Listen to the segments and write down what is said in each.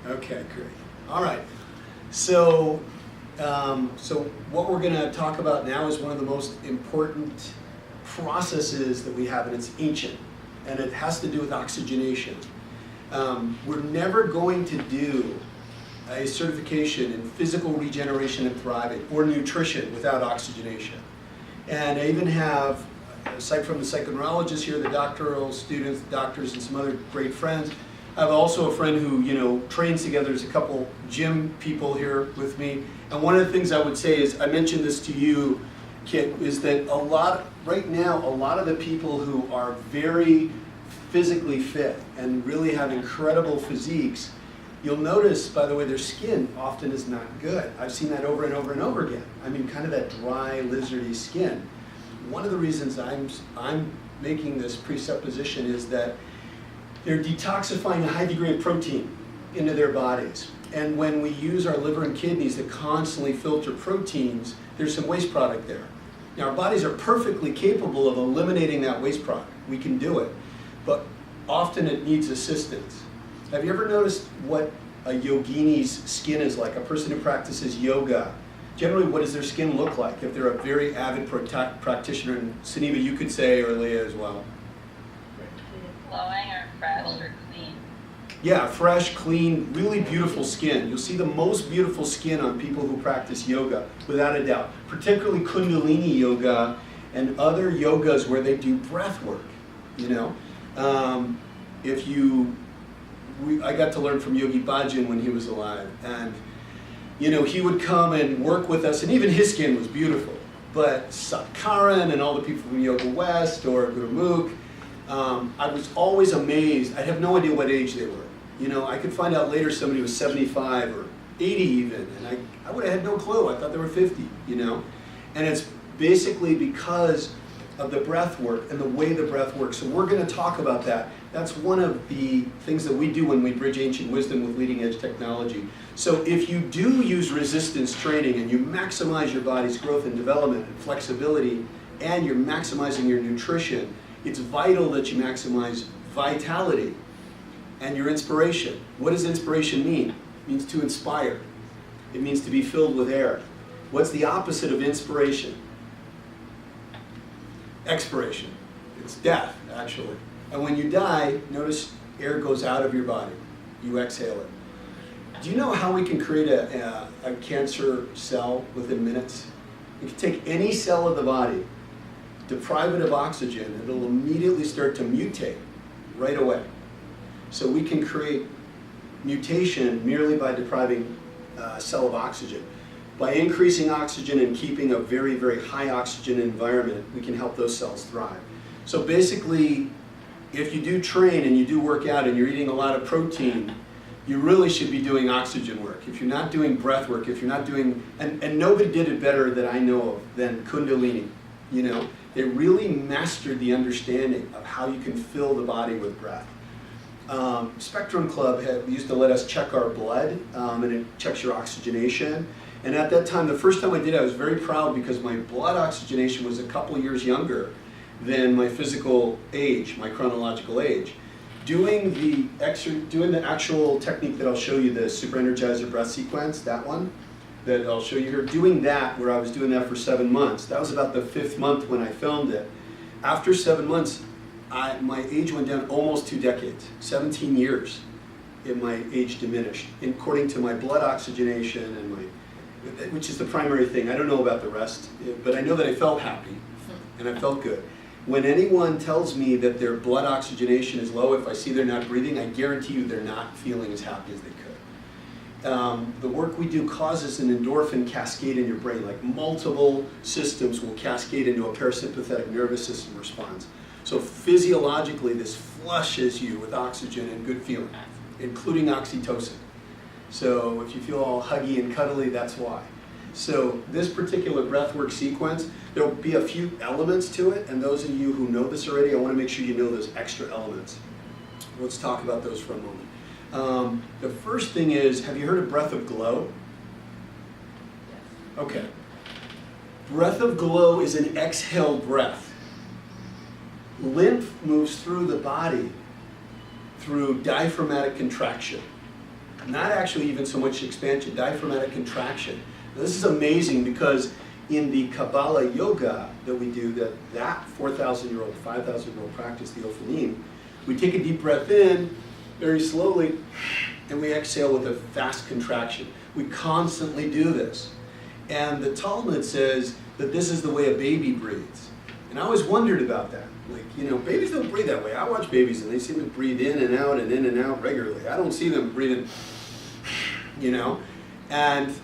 Okay, great. All right. So, what we're going to talk about now is one of the most important processes that we have, and it's ancient, and it has to do with oxygenation. We're never going to do a certification in physical regeneration and thriving or nutrition without oxygenation. And I even have, aside from the psychoneurologists here, the doctoral students, doctors, and some other great friends, I have also a friend who, trains together. There's a couple gym people here with me. And one of the things I would say is, I mentioned this to you, Kit, is that right now, a lot of the people who are very physically fit and really have incredible physiques, you'll notice, by the way, their skin often is not good. I've seen that over and over and over again. I mean, kind of that dry, lizardy skin. One of the reasons I'm making this presupposition is that they're detoxifying a high degree of protein into their bodies. And when we use our liver and kidneys to constantly filter proteins, there's some waste product there. Now, our bodies are perfectly capable of eliminating that waste product. We can do it. But often it needs assistance. Have you ever noticed what a yogini's skin is like, a person who practices yoga? Generally, what does their skin look like if they're a very avid practitioner? And Suneva, you could say, or Leah as well. Glowing or fresh or clean? Yeah, fresh, clean, really beautiful skin. You'll see the most beautiful skin on people who practice yoga, without a doubt. Particularly Kundalini yoga and other yogas where they do breath work, I got to learn from Yogi Bhajan when he was alive, and he would come and work with us, and even his skin was beautiful. But Satkaran and all the people from Yoga West or Gurmukh, I was always amazed. I'd have no idea what age they were. I could find out later somebody was 75 or 80 even, and I would have had no clue. I thought they were 50, And it's basically because of the breath work and the way the breath works. So we're going to talk about that. That's one of the things that we do when we bridge ancient wisdom with leading edge technology. So if you do use resistance training and you maximize your body's growth and development and flexibility, and you're maximizing your nutrition, it's vital that you maximize vitality and your inspiration. What does inspiration mean? It means to inspire. It means to be filled with air. What's the opposite of inspiration? Expiration. It's death, actually. And when you die, notice air goes out of your body. You exhale it. Do you know how we can create a cancer cell within minutes? We can take any cell of the body, deprive it of oxygen, and it'll immediately start to mutate right away. So we can create mutation merely by depriving a cell of oxygen. By increasing oxygen and keeping a very, very high oxygen environment, we can help those cells thrive. So basically, if you do train and you do work out and you're eating a lot of protein, you really should be doing oxygen work. If you're not doing breath work, if you're not doing, and nobody did it better that I know of than Kundalini, They really mastered the understanding of how you can fill the body with breath. Spectrum Club used to let us check our blood, and it checks your oxygenation. And at that time, the first time I did it, I was very proud because my blood oxygenation was a couple years younger than my physical age, my chronological age. Doing the actual technique that I'll show you, the Super Energizer breath sequence, that one, that I'll show you here, doing that, where I was doing that for 7 months. That was about the 5th month when I filmed it. After 7 months, my age went down almost 2 decades, 17 years, and my age diminished, according to my blood oxygenation and which is the primary thing. I don't know about the rest, but I know that I felt happy and I felt good. When anyone tells me that their blood oxygenation is low, if I see they're not breathing, I guarantee you they're not feeling as happy as they could. The work we do causes an endorphin cascade in your brain, like multiple systems will cascade into a parasympathetic nervous system response. So physiologically, this flushes you with oxygen and good feeling, including oxytocin. So if you feel all huggy and cuddly, that's why. So this particular breathwork sequence, there'll be a few elements to it, and those of you who know this already, I want to make sure you know those extra elements. Let's talk about those for a moment. The first thing is, have you heard of breath of glow? Okay. Breath of glow is an exhaled breath. Lymph moves through the body through diaphragmatic contraction. Not actually even so much expansion, diaphragmatic contraction. Now, this is amazing because in the Kabbalah yoga that we do, that 4,000-year-old, 5,000-year-old practice, the Ophanim, we take a deep breath in very slowly and we exhale with a fast contraction. We constantly do this. And the Talmud says that this is the way a baby breathes. And I always wondered about that. Like, you know, babies don't breathe that way. I watch babies and they seem to breathe in and out regularly. I don't see them breathing, you know. And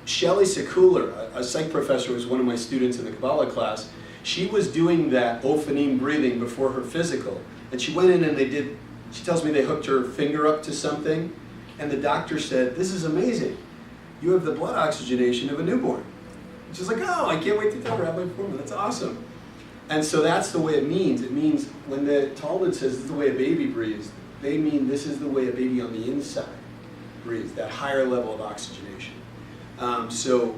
Shelley Sekuler, a psych professor who was one of my students in the Kabbalah class, she was doing that Ophanim breathing before her physical. And she went in and she tells me they hooked her finger up to something. And the doctor said, "This is amazing. You have the blood oxygenation of a newborn." And she's like, "Oh, I can't wait to tell Rabbi Forman. That's awesome." And so that's the way it means. It means when the Talmud says this is the way a baby breathes, they mean this is the way a baby on the inside breathes, that higher level of oxygenation. So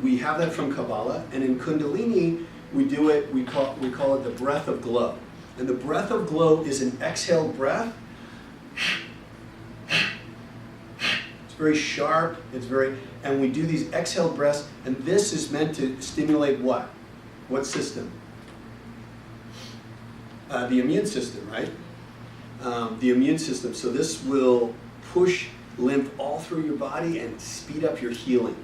we have that from Kabbalah, and in Kundalini we do it. We call it the breath of glow, and the breath of glow is an exhaled breath. It's very sharp. And we do these exhaled breaths, and this is meant to stimulate what? What system? The immune system, right? The immune system. So this will push lymph all through your body and speed up your healing.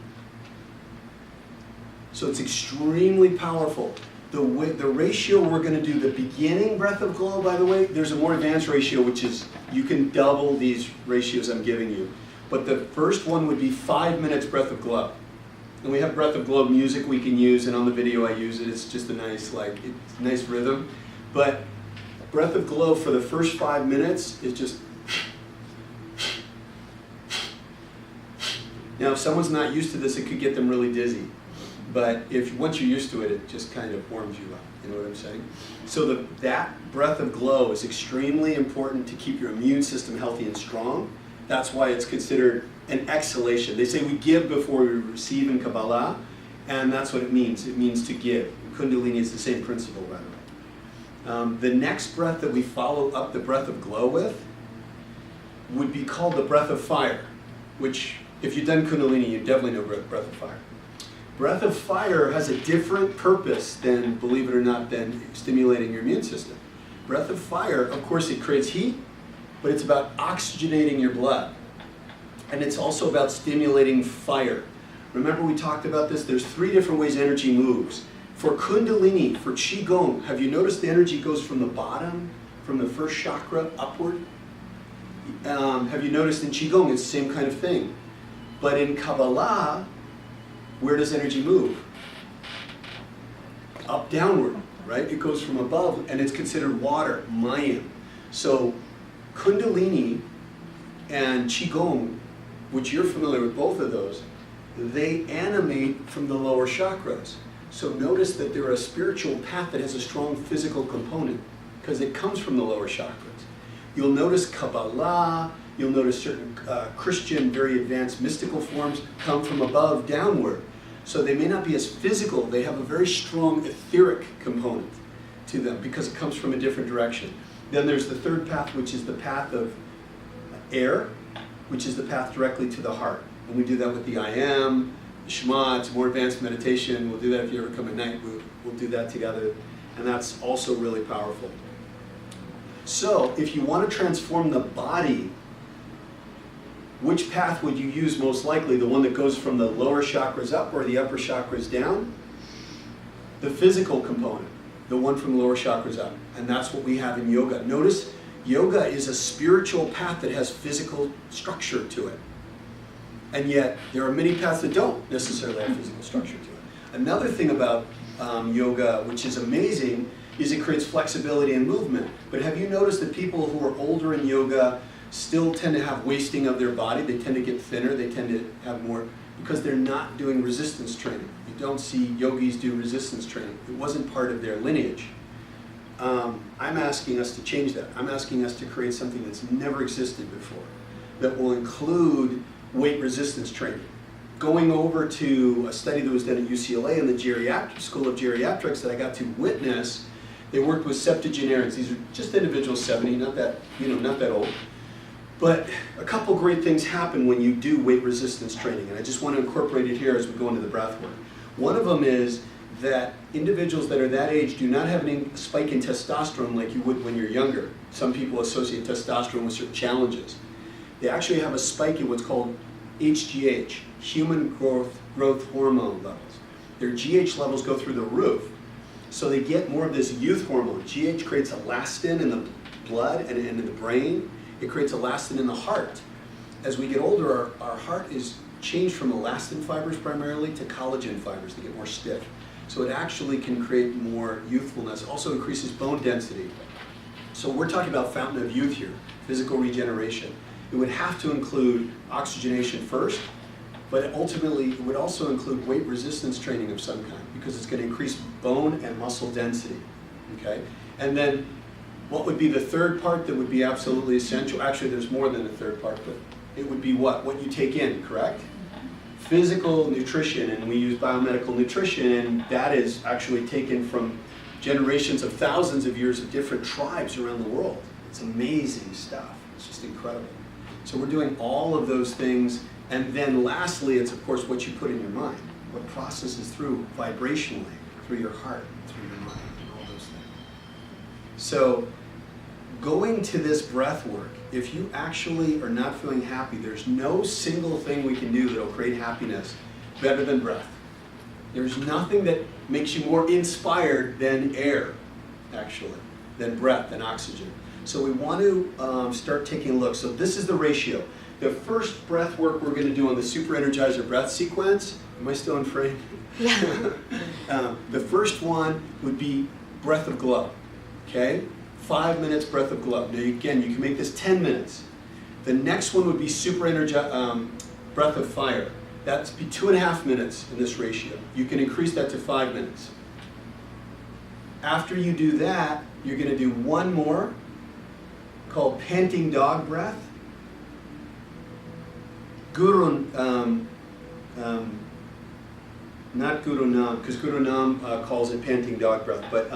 So it's extremely powerful. The ratio we're going to do, the beginning breath of glow, by the way, there's a more advanced ratio, which is you can double these ratios I'm giving you. But the first one would be 5 minutes breath of glow. And we have breath of glow music we can use, and on the video I use it. It's just a nice, it's a nice rhythm. But breath of glow for the first 5 minutes is just. Now, if someone's not used to this, it could get them really dizzy. But once you're used to it, it just kind of warms you up. You know what I'm saying? So that breath of glow is extremely important to keep your immune system healthy and strong. That's why it's considered an exhalation. They say we give before we receive in Kabbalah, and that's what it means. It means to give. Kundalini is the same principle, by the way. The next breath that we follow up the breath of glow with would be called the breath of fire, which, if you've done Kundalini, you definitely know breath of fire. Breath of fire has a different purpose than, believe it or not, than stimulating your immune system. Breath of fire, of course, it creates heat, but it's about oxygenating your blood. And it's also about stimulating fire. Remember we talked about this? There's 3 different ways energy moves. For Kundalini, for Qigong, have you noticed the energy goes from the bottom, from the first chakra, upward? Have you noticed in Qigong it's the same kind of thing? But in Kabbalah, where does energy move? Up, downward, right? It goes from above, and it's considered water, mayim. So Kundalini and Qigong, which you're familiar with both of those, they animate from the lower chakras. So notice that they're a spiritual path that has a strong physical component because it comes from the lower chakras. You'll notice Kabbalah, you'll notice certain Christian, very advanced mystical forms come from above downward. So they may not be as physical, they have a very strong etheric component to them because it comes from a different direction. Then there's the third path, which is the path of air, which is the path directly to the heart. And we do that with the I Am, the Shema, it's more advanced meditation. We'll do that if you ever come at night, we'll do that together. And that's also really powerful. So if you want to transform the body, which path would you use most likely? The one that goes from the lower chakras up or the upper chakras down? The physical component, the one from the lower chakras up. And that's what we have in yoga. Notice, yoga is a spiritual path that has physical structure to it. And yet, there are many paths that don't necessarily have physical structure to it. Another thing about yoga, which is amazing, is it creates flexibility and movement. But have you noticed that people who are older in yoga still tend to have wasting of their body? They tend to get thinner, they tend to have more, because they're not doing resistance training. You don't see yogis do resistance training. It wasn't part of their lineage. I'm asking us to change that. I'm asking us to create something that's never existed before, that will include weight resistance training. Going over to a study that was done at UCLA in the School of Geriatrics that I got to witness, They worked with septuagenarians. These are just individuals 70, not that, not that old. But a couple great things happen when you do weight resistance training, and I just want to incorporate it here as we go into the breath work. One of them is that individuals that are that age do not have any spike in testosterone like you would when you're younger. Some people associate testosterone with certain challenges. They actually have a spike in what's called HGH, human growth hormone levels. Their GH levels go through the roof. So they get more of this youth hormone. GH creates elastin in the blood and in the brain. It creates elastin in the heart. As we get older, our heart is changed from elastin fibers primarily to collagen fibers. They get more stiff. So it actually can create more youthfulness. Also increases bone density. So we're talking about fountain of youth here, physical regeneration. It would have to include oxygenation first, but ultimately it would also include weight resistance training of some kind because it's going to increase bone and muscle density, okay? And then what would be the third part that would be absolutely essential? Actually, there's more than a third part, but it would be what? What you take in, correct? Physical nutrition, and we use biomedical nutrition, and that is actually taken from generations of thousands of years of different tribes around the world. It's amazing stuff. It's just incredible. So we're doing all of those things, and then lastly, it's of course what you put in your mind, what processes through vibrationally, through your heart, through your mind, and all those things. So going to this breath work, if you actually are not feeling happy, there's no single thing we can do that will create happiness better than breath. There's nothing that makes you more inspired than air, actually, than breath, than oxygen. So we want to start taking a look. So this is the ratio. The first breath work we're going to do on the Super Energizer breath sequence, am I still in frame? Yeah. The first one would be breath of glow, okay? 5 minutes breath of glow. Now again, you can make this 10 minutes. The next one would be Super breath of fire. That's be 2.5 minutes in this ratio. You can increase that to 5 minutes. After you do that, you're going to do one more called panting dog breath. Not Guru Nam, because Guru Nam calls it panting dog breath, but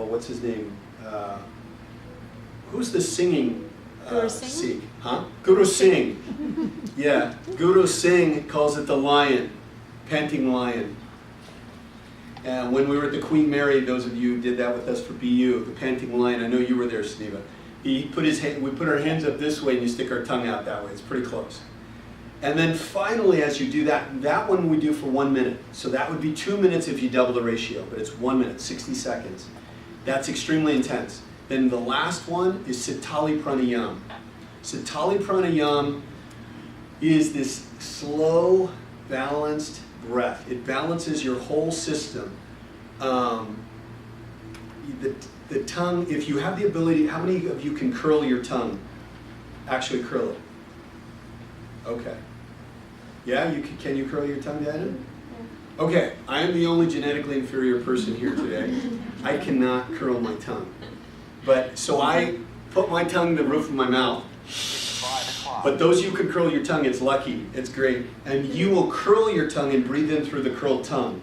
what's his name? Who's the singing Guru Singh? Sikh? Huh? Guru Singh. Yeah, Guru Singh calls it the lion, panting lion. And when we were at the Queen Mary, those of you who did that with us for BU, the panting lion, I know you were there, Sneva. He put his hand, we put our hands up this way and you stick our tongue out that way. It's pretty close. And then finally, as you do that, that one we do for 1 minute. So that would be 2 minutes if you double the ratio, but it's 1 minute, 60 seconds. That's extremely intense. Then the last one is Sitali Pranayam. Sitali Pranayam is this slow, balanced breath. It balances your whole system. The tongue, if you have the ability, how many of you can curl your tongue? Actually curl it. Okay. Yeah, can you curl your tongue, Diana? Okay, I am the only genetically inferior person here today. I cannot curl my tongue. But, so I put my tongue to the roof of my mouth. But those of you who can curl your tongue, it's lucky, it's great. And you will curl your tongue and breathe in through the curled tongue.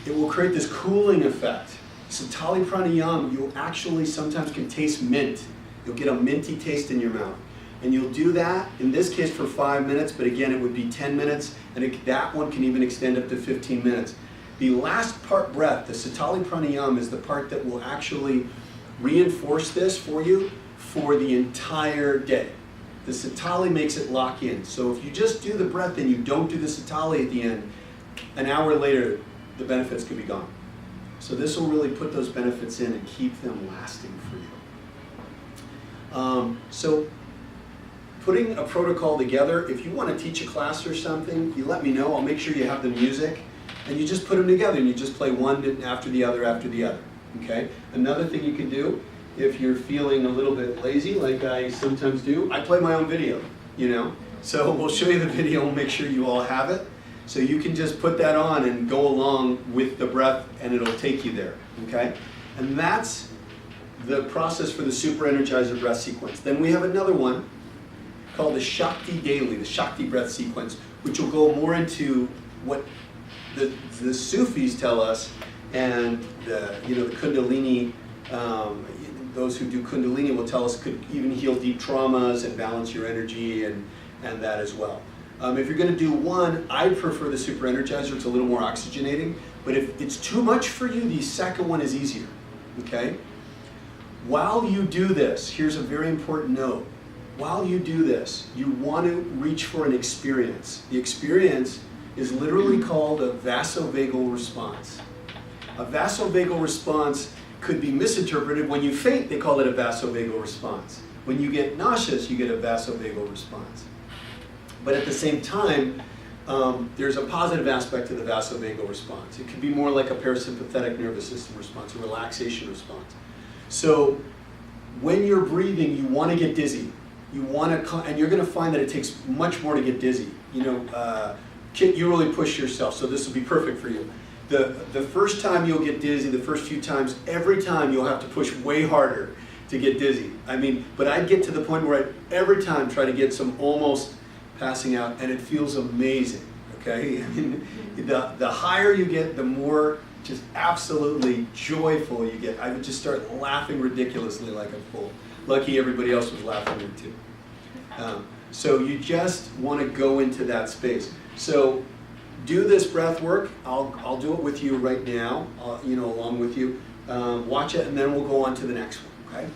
It will create this cooling effect. Sitali Pranayam, you actually sometimes can taste mint. You'll get a minty taste in your mouth. And you'll do that, in this case for 5 minutes, but again it would be 10 minutes, and that one can even extend up to 15 minutes. The last part breath, the Sitali Pranayam, is the part that will actually reinforce this for you for the entire day. The Sitali makes it lock in. So if you just do the breath and you don't do the Sitali at the end, an hour later the benefits could be gone. So this will really put those benefits in and keep them lasting for you. So putting a protocol together, if you want to teach a class or something, you let me know. I'll make sure you have the music. And you just put them together and you just play one after the other after the other. Okay? Another thing you can do, if you're feeling a little bit lazy, like I sometimes do, I play my own video, you know? So we'll show you the video and make sure you all have it. So you can just put that on and go along with the breath and it'll take you there, okay? And that's the process for the Super Energizer breath sequence. Then we have another one called the Shakti Daily, the Shakti breath sequence, which will go more into what the Sufis tell us And the Kundalini, those who do Kundalini will tell us could even heal deep traumas and balance your energy and that as well. If you're going to do one, I prefer the Super Energizer. It's a little more oxygenating. But if it's too much for you, the second one is easier. Okay? While you do this, here's a very important note. While you do this, you want to reach for an experience. The experience is literally called a vasovagal response. A vasovagal response could be misinterpreted. When you faint, they call it a vasovagal response. When you get nauseous, you get a vasovagal response. But at the same time, there's a positive aspect to the vasovagal response. It could be more like a parasympathetic nervous system response, a relaxation response. So when you're breathing, you want to get dizzy. You want to, and you're going to find that it takes much more to get dizzy. You really push yourself, so this will be perfect for you. The first time you'll get dizzy, the first few times, every time you'll have to push way harder to get dizzy. But I'd get to the point where I'd every time try to get some almost passing out, and it feels amazing, okay? The higher you get, the more just absolutely joyful you get. I would just start laughing ridiculously like a fool. Lucky everybody else was laughing too. So you just want to go into that space. So do this breath work. I'll do it with you right now, along with you. Watch it, and then we'll go on to the next one, okay?